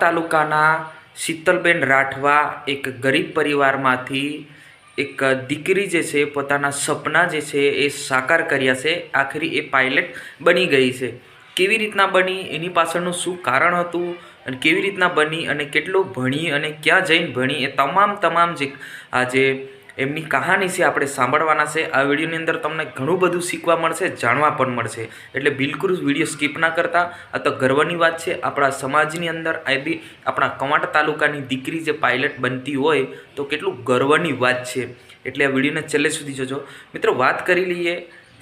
તાલુકાના શીતલબેન રાઠવા એક ગરીબ પરિવારમાંથી એક દીકરી જે છે પોતાના સપના જે છે એ સાકાર કર્યા છે। આખરી એ પાયલટ બની ગઈ છે। કેવી રીતના બની, એની પાછળનું શું કારણ હતું અને કેવી રીતના બની અને કેટલું ભણી અને ક્યાં જઈને ભણી, એ તમામ જે આજે એમની કહાની છે આપણે સાંભળવાના છે। આ વિડીયોની અંદર તમને ઘણું બધું શીખવા મળશે, જાણવા પણ મળશે, એટલે બિલકુલ વિડીયો સ્કીપ ના કરતા। આ તો ગર્વની વાત છે આપણા સમાજની અંદર। આ બી આપણા કવાંટ તાલુકાની દીકરી જે પાયલટ બનતી હોય તો કેટલું ગર્વની વાત છે, એટલે આ વિડીયોને છેલ્લે સુધી જોજો। મિત્રો, વાત કરી લઈએ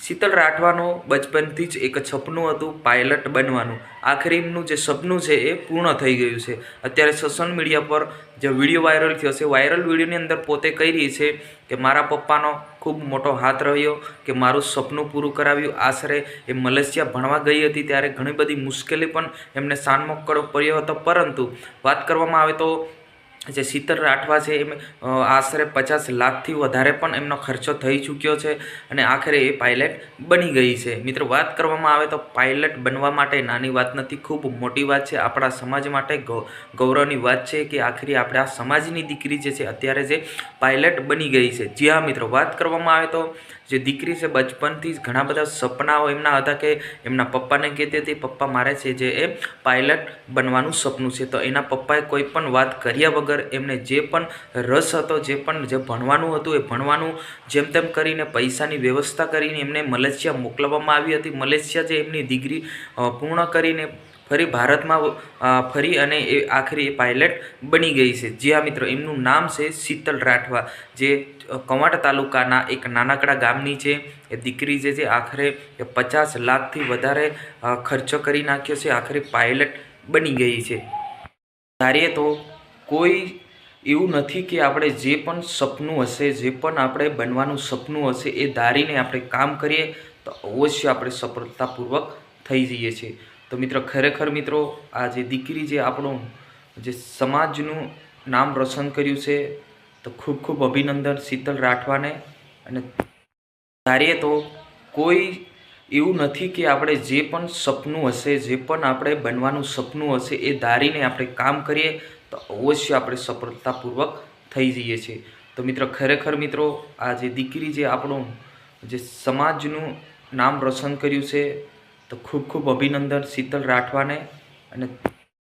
શીતલ રાઠવાનું બચપનથી જ એક સપનું હતું પાયલટ બનવાનું। આખરી એમનું જે સપનું છે એ પૂર્ણ થઈ ગયું છે। અત્યારે સોશિયલ મીડિયા પર જે વિડીયો વાયરલ થયો છે, વાયરલ વિડીયોની અંદર પોતે કહી રહી છે કે મારા પપ્પાનો ખૂબ મોટો હાથ રહ્યો કે મારું સપનું પૂરું કરાવ્યું। આશરે એ મલેશિયા ભણવા ગઈ હતી ત્યારે ઘણી બધી મુશ્કેલી પણ એમને સામનો કરવો પડ્યો હતો, પરંતુ વાત કરવામાં આવે તો જે શીતલ રાઠવા છે એમ આશરે 50 લાખથી વધારે પણ એમનો ખર્ચો થઈ ચૂક્યો છે અને આખરે એ પાયલટ બની ગઈ છે। મિત્રો, વાત કરવામાં આવે તો પાયલટ બનવા માટે નાની વાત નથી, ખૂબ મોટી વાત છે। આપણા સમાજ માટે ગૌરવની વાત છે કે આખરી આપણા સમાજની દીકરી જે છે અત્યારે જે પાયલટ બની ગઈ છે। જી હા મિત્રો, વાત કરવામાં આવે તો જે દીકરી છે બચપનથી જ ઘણા બધા સપનાઓ એમના હતા કે એમના પપ્પાને કહેતી હતી પપ્પા મારે છે જે એ પાયલટ બનવાનું સપનું છે, તો એના પપ્પાએ કોઈ પણ વાત કર્યા વગર એમને જે પણ રસ હતો, જે ભણવાનું હતું એ ભણવાનું જેમ તેમ કરીને પૈસાની વ્યવસ્થા કરીને એમને મલેશિયા મોકલવામાં આવી હતી। મલેશિયા જે એમની ડિગ્રી પૂર્ણ કરીને ફરી ભારતમાં ફરી અને એ આખરી પાયલટ બની ગઈ છે। જી હા મિત્રો, એમનું નામ છે શીતલ રાઠવા, જે કવાંટ તાલુકાના એક નાનકડા ગામની છે। એ દીકરી જે છે આખરે 50 લાખથી વધારે ખર્ચો કરી નાખ્યો છે, આખરે પાયલટ બની ગઈ છે। ધારીએ તો કોઈ એવું નથી કે આપણે જે પણ સપનું હશે, જે પણ આપણે બનવાનું સપનું હશે એ ધારીને આપણે કામ કરીએ તો અવશ્ય આપણે સફળતાપૂર્વક થઈ જઈએ છીએ। તો મિત્રો, ખરેખર મિત્રો, આ જે દીકરી જે આપણું જે સમાજનું નામ રોશન કર્યું છે, તો ખૂબ ખૂબ અભિનંદન શીતલ રાઠવાને। અને ધારીએ તો કોઈ એવું નથી કે આપણે જે પણ સપનું હશે, જે પણ આપણે બનવાનું સપનું હશે એ ધારીને આપણે કામ કરીએ તો અવશ્ય આપણે સફળતાપૂર્વક થઈ જઈએ છીએ। તો મિત્રો, ખરેખર મિત્રો, આ જે દીકરી જે આપણું જે સમાજનું નામ રોશન કર્યું છે, તો ખૂબ ખૂબ અભિનંદન શીતલ રાઠવાને। અને